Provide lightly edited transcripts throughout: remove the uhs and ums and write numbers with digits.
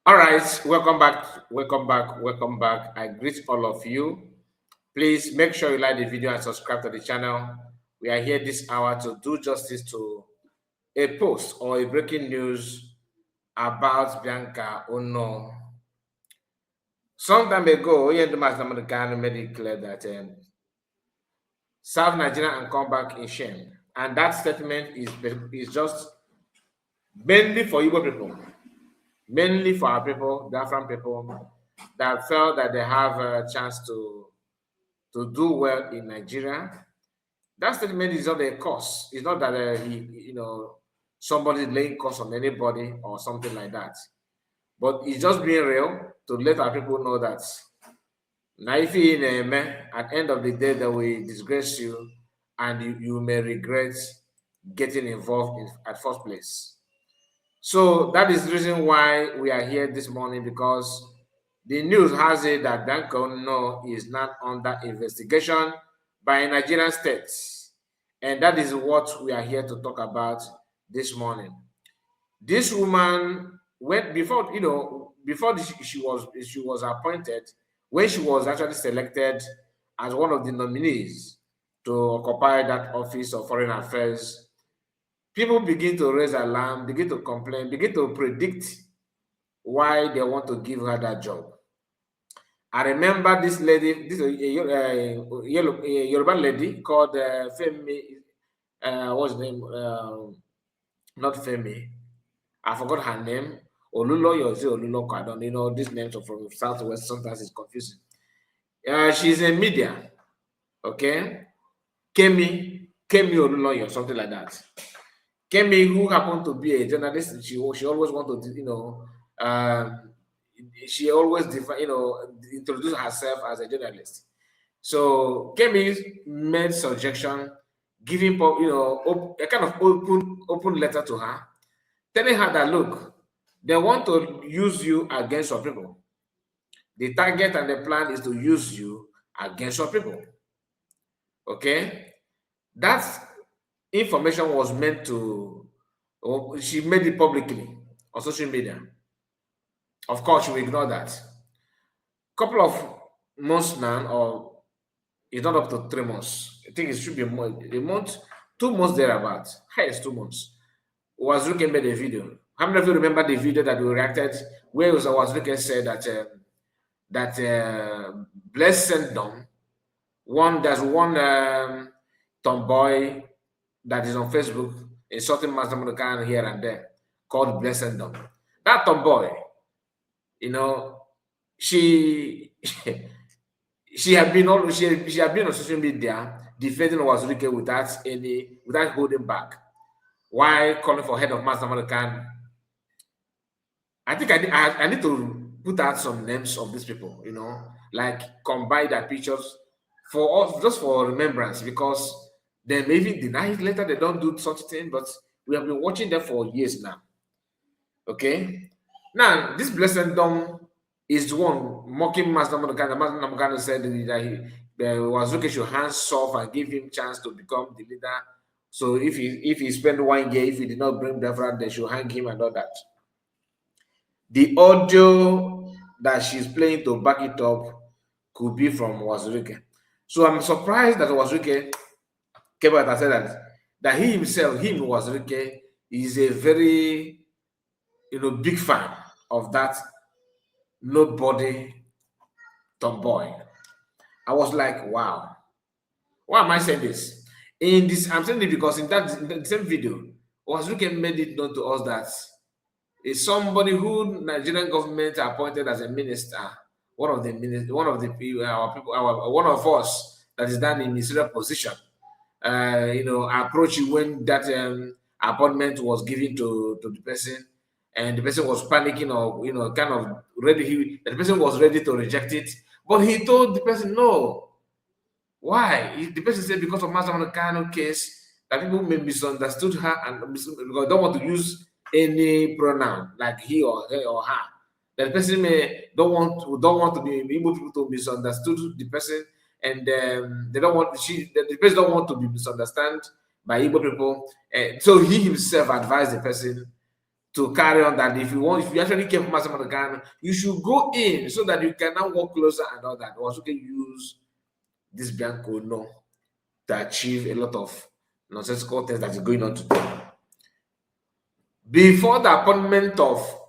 All right, welcome back, welcome back, welcome back. I greet all of you. Please make sure you like the video and subscribe to the channel. We are here this hour to do justice to a post or a breaking news about Bianca Onoh. Some time ago, American made it clear that South Nigeria and come back in shame. And that statement is just mainly for Igbo people, mainly for our people, Biafran people, that felt that they have a chance to do well in Nigeria. That statement is not a curse. It's not that somebody laying curse on anybody or something like that. But it's just being real to let our people know that now if you in at the end of the day they will disgrace you and you may regret getting involved in at first place. So that is the reason why we are here this morning, because the news has it that Bianca Onoh is not under investigation by Nigerian states. And that is what we are here to talk about this morning. This woman went before, she was appointed, when she was actually selected as one of the nominees to occupy that office of foreign affairs. People begin to raise alarm, begin to complain, begin to predict why they want to give her that job. I remember this lady, this Yoruba lady called Femi, what's the name? Not Femi. I forgot her name. Oluloyozi Oluloko. I don't know, these names are from Southwest. Sometimes it's confusing. She's in media. Okay. Kemi Oluloyo, something like that. Kemi, who happened to be a journalist, she always wanted to, she always introduce herself as a journalist. So Kemi made suggestion, giving a kind of open letter to her, telling her that look, they want to use you against your people. The target and the plan is to use you against your people. Okay, that information was meant to, she made it publicly on social media. Of course, she will ignore that. Couple of months now, or it's not up to 3 months. I think it should be a month, 2 months thereabout. Highest 2 months. Wazuke made a video. How many of you remember the video that we reacted where Wazuke said that Blessed Dom, there's one tomboy that is on Facebook insulting Master Monokan here and there called Blessed Dom. That tomboy, she had been on social media defending Wazuke without holding back. Why calling for head of Master Monokan? I think I need to put out some names of these people, like combine their pictures for us, just for remembrance, because they may even deny it later. They don't do such a thing, but we have been watching them for years now. Okay, now this Blessed Dom is the one mocking Master Namagana. Master Namagana said that Wazuke should hands off and give him chance to become the leader. So if he spent 1 year, if he did not bring Biafra, they should hang him and all that. The audio that she's playing to back it up could be from Wazuke. So I'm surprised that Wazuke came out and said that he himself, Wazuke, is a very big fan of that nobody tomboy. I was like, wow. Why am I saying this? I'm saying it because in the same video, Wazuke made it known to us that is somebody who Nigerian government appointed as a minister, one of us that is down in ministerial position, approach you when that appointment was given to the person, and the person was panicking or kind of ready. The person was ready to reject it, but he told the person no. Why? The person said because of Master Monokan case that people may misunderstood her and because don't want to use any pronoun like he or her or her. The person may don't want to be able to misunderstood the person, and they don't want the person don't want to be misunderstood by Igbo people. So he himself advised the person to carry on that. If you actually came from outside Ghana, you should go in so that you can now walk closer and all that. Also can use this Bianca Onoh to achieve a lot of nonsensical things that is going on today. Before the appointment of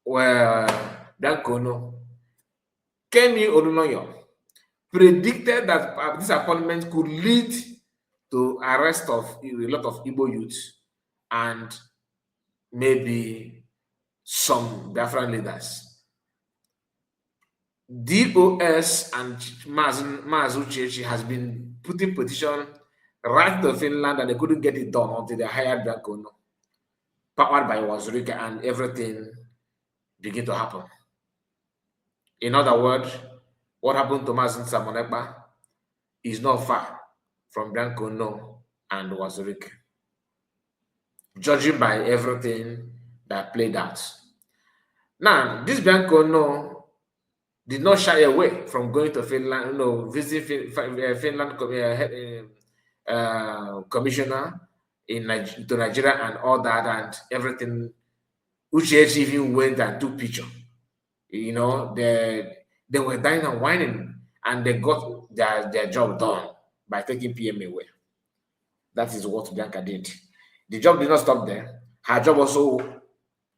Bianca Onoh, Kemi Olunoyo predicted that this appointment could lead to arrest of a lot of Igbo youth and maybe some Biafran leaders. DOS and Mazu Chechi has been putting petition right to Finland, and they couldn't get it done until they hired Bianca Onoh, powered by Wazirika, and everything began to happen. In other words, what happened to Mazin Samonekba is not far from Bianca Onoh and Wazirika, judging by everything that played out. Now, this Bianca Onoh did not shy away from going to Finland, visiting Finland commissioner to Nigeria and all that and everything. Uchechi even went and took picture. They were dying and whining, and they got their job done by taking PM away. That is what Bianca did. The job did not stop there. Her job also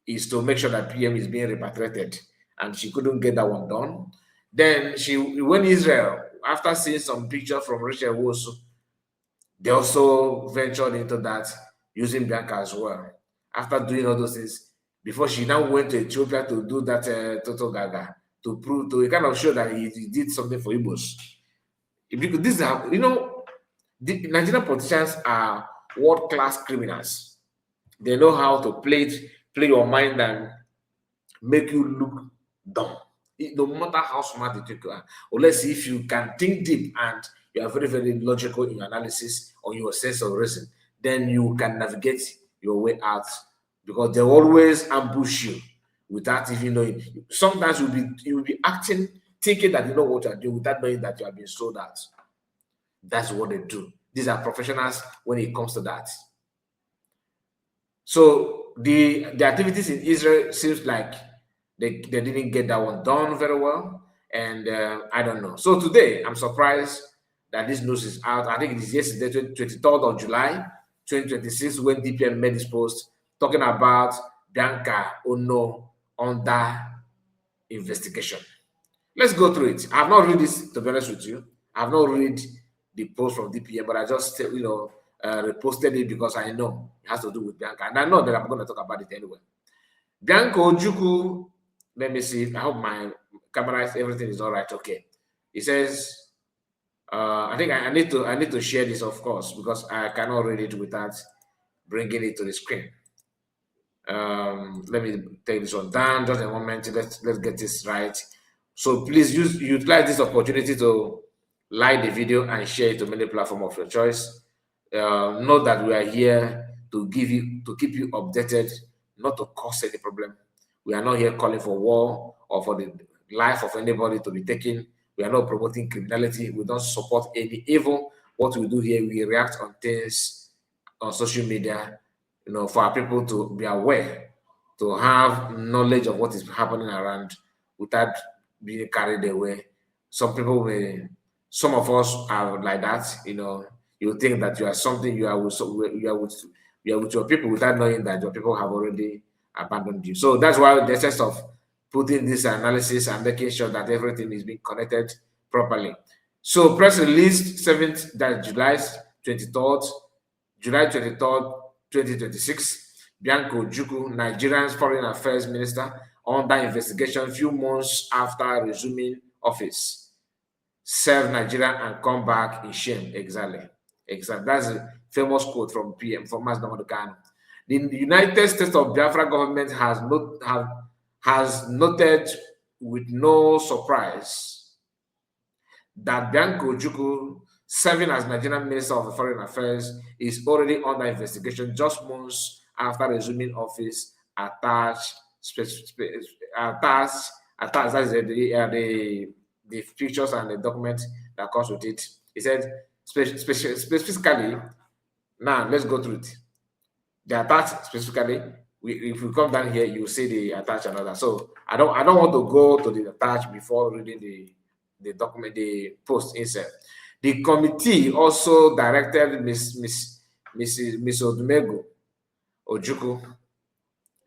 is to make sure that PM is being repatriated, and she couldn't get that one done. Then she went Israel after seeing some picture from Rachel Wosu. They also ventured into that using Bianca as well. After doing all those things, before she now went to Ethiopia to do that Toto Gaga to prove to kind of show that he did something for Igbos. Because this is the Nigerian politicians are world-class criminals. They know how to play your mind and make you look dumb. No matter how smart you are, unless if you can think deep and you are very, very logical in your analysis or your sense of reason, then you can navigate your way out, because they always ambush you without even knowing. Sometimes you'll be acting, thinking that you know what you're doing without knowing that you are being sold out. That's what they do. These are professionals when it comes to that. So the activities in Israel seems like they didn't get that one done very well, and I don't know. So today, I'm surprised that this news is out. I think it is yesterday, 23rd of July, 2026, when DPM made this post talking about Bianca Onoh under investigation. Let's go through it. I have not read this, to be honest with you. I have not read the post from DPM, but I just reposted it because I know it has to do with Bianca, and I know that I'm going to talk about it anyway. Bianca Ojukwu, let me see. I hope my camera, everything is all right. Okay. It says, I think I need to share this, of course, because I cannot read it without bringing it to the screen. Let me take this one down. Just a moment. Let's get this right. So please utilize this opportunity to like the video and share it to many platforms of your choice. Know that we are here to keep you updated, not to cause any problem. We are not here calling for war or for the life of anybody to be taken. We are not promoting criminality. We don't support any evil. What we do here, we react on things on social media, for our people to be aware, to have knowledge of what is happening around without being carried away. Some of us are like that, you think that you are something, you are with your people without knowing that your people have already abandoned you. So that's why the sense of putting this analysis and making sure that everything is being connected properly. So press release 7th, that's July 23rd, 2026. Bianca Ojukwu, Nigerian's Foreign Affairs Minister, under investigation few months after resuming office. Serve Nigeria and come back in shame. Exactly. That's a famous quote from PM, from Mazdamadu Kanu. The United States of Biafra government has noted with no surprise that Bianca Ojukwu, serving as Nigerian Minister of Foreign Affairs, is already under investigation just months after resuming office. Attached that's the pictures and the document that comes with it. He said specifically. Now let's go through it. The attached specifically if we come down here, you see the attached another. So I don't want to go to the attached before reading the document, the post insert. The committee also directed Mrs. Odumego Ojukwu,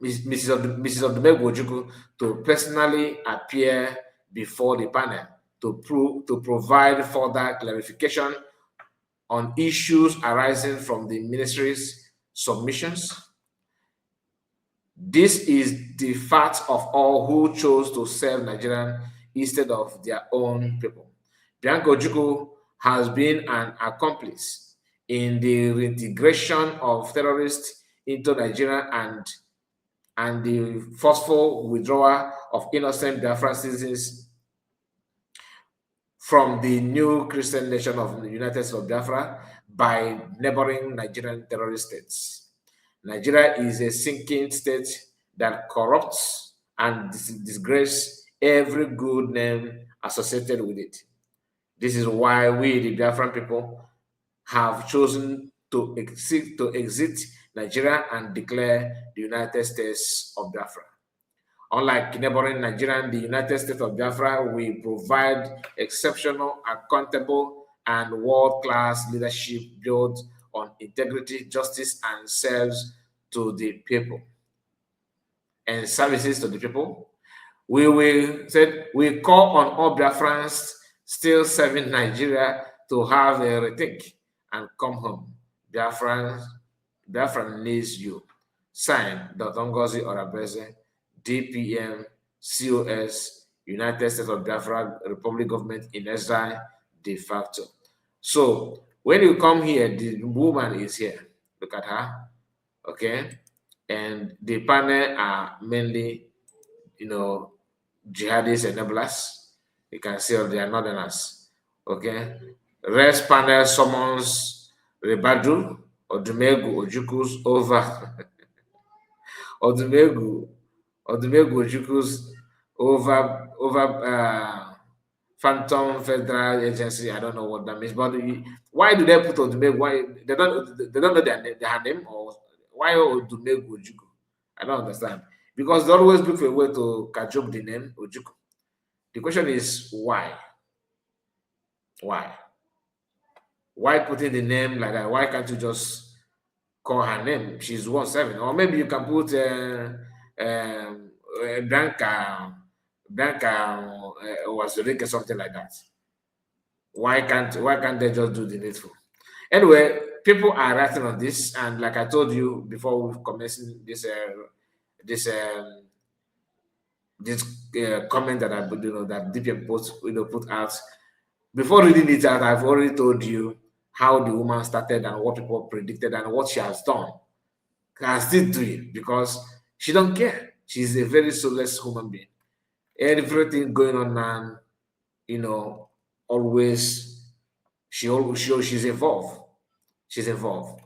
Mrs. Odumego Ojukwu to personally appear before the panel to provide further clarification on issues arising from the ministry's submissions. This is the fact of all who chose to serve Nigerian instead of their own people. Bianca Ojukwu has been an accomplice in the reintegration of terrorists into Nigeria and the forceful withdrawal of innocent Biafran citizens from the new Christian nation of the United States of Biafra by neighboring Nigerian terrorist states. Nigeria is a sinking state that corrupts and disgraces every good name associated with it. This is why we, the Biafran people, have chosen to exit Nigeria and declare the United States of Biafra. Unlike neighboring Nigeria, the United States of Biafra, we provide exceptional, accountable, and world-class leadership built on integrity, justice, and service to the people and services to the people. We call on all Biafrans still serving Nigeria to have a rethink and come home. Biafran needs you. Signed, Dr. Ngozi Orabeze, DPM, COS, United States of Biafra, Republic Government in exile, de facto. So when you come here, the woman is here. Look at her, okay? And the panel are mainly, jihadist enablers. You can see all they are northerners, okay? Rest panel summons Rebadu Odumegu Ojukwu's over Odumegu Ojukwu's over Phantom Federal Agency. I don't know what that means, but why do they put Odumegu? Why they don't know their name, or why Odumegu Ojukwu? I don't understand. Because they always look for a way to catch up the name Ojukwu. The question is why? Why? Why putting the name like that? Why can't you just call her name? She's 1-7. Or maybe you can put Bianca was or something like that. Why can't they just do the needful? Anyway, people are writing on this, and like I told you before we commencing this comment that I that DPM put out. Before reading it out, I've already told you how the woman started and what people predicted and what she has done. Can still do it because she don't care. She's a very soulless human being. Everything going on now, always she's evolved. She's evolved.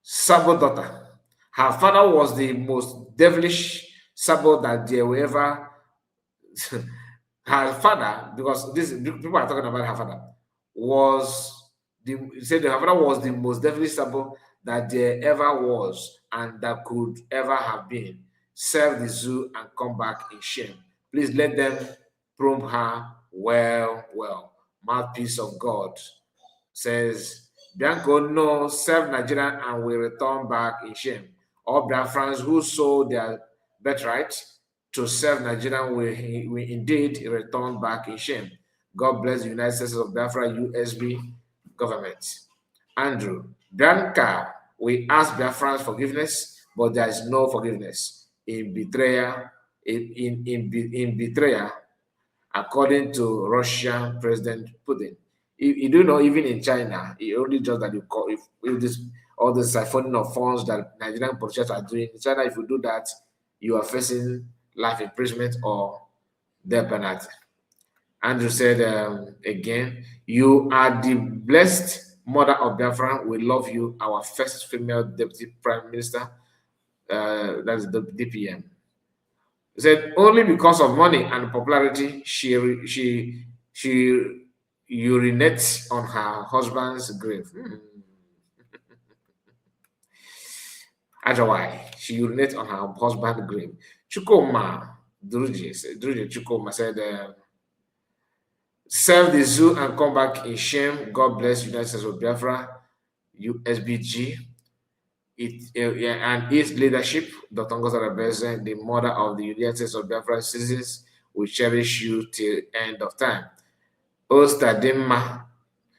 Sabo daughter. Her father was the most devilish Sabo that there were ever. Her father, because this people are talking about her father, her father was the most devilish Sabo that there ever was and that could ever have been. Serve the zoo and come back in shame. Please let them probe her well. Mouthpiece of God says, Bianca no serve Nigeria and will return back in shame. All Biafrans who sold their birthright to serve Nigeria will indeed return back in shame. God bless the United States of Biafra USB government. Andrew, Bianca, we ask Biafrans forgiveness, but there is no forgiveness in betrayal. In betrayal, according to Russian President Putin. You do know, even in China, it only just that you call if this all the siphoning of funds that Nigerian politicians are doing in China. If you do that, you are facing life imprisonment or death penalty. Andrew said again, you are the blessed mother of Biafra. We love you, our first female deputy prime minister. That's the DPM. He said only because of money and popularity she urinates on her husband's grave. Ajawai. She urinated on her husband's grave. Chukoma Druje Chukoma said, serve the zoo and come back in shame. God bless United States of Biafra, USBG. Yeah, and its leadership, Dr. Ngozi Rebeze, the mother of the United States of Biafra citizens, will cherish you till end of time. Ostadimma,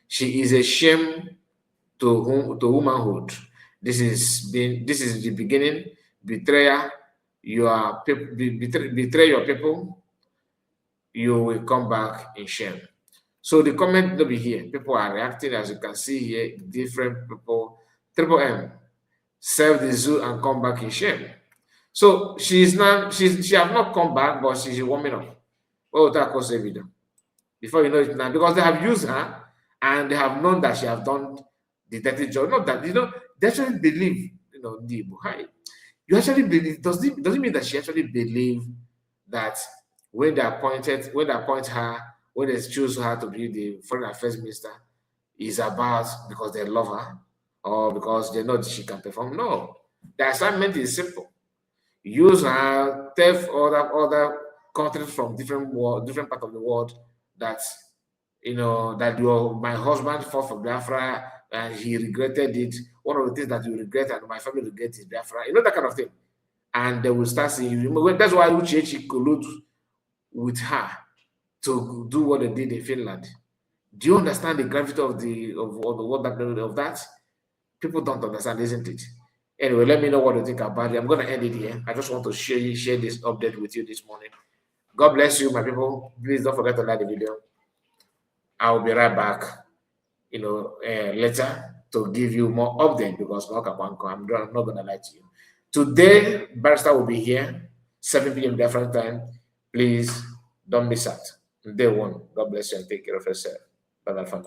she is a shame to womanhood. This is the beginning. Betrayer, betray your people, you will come back in shame. So the comment will be here. People are reacting, as you can see here, different people. Triple M, serve the zoo and come back in shame. So she have not come back, but she's warming up. Oh, that cause video. Before you know it now, because they have used her and they have known that she have done the dirty job. Not that they actually believe, the Buhari. You actually believe, does it mean that she actually believe that when they appoint her, when they choose her to be the foreign affairs minister, is about because they love her or because they know that she can perform? No. The assignment is simple. Use her, tell other countries from different part of the world that that my husband fought for Biafra and he regretted it. One of the things that you regret and my family regret is Biafra. That kind of thing. And they will start saying, that's why Uchechi collude with her to do what they did in Finland. Do you understand the gravity of that? People don't understand, isn't it? Anyway, let me know what you think about it. I'm going to end it here. I just want to share this update with you this morning. God bless you, my people. Please don't forget to like the video. I'll be right back, later to give you more update because I'm not going to lie to you. Today, Barrister will be here, 7 p.m. different time. Please don't miss out. Day one. God bless you and take care of yourself. Bye bye for now.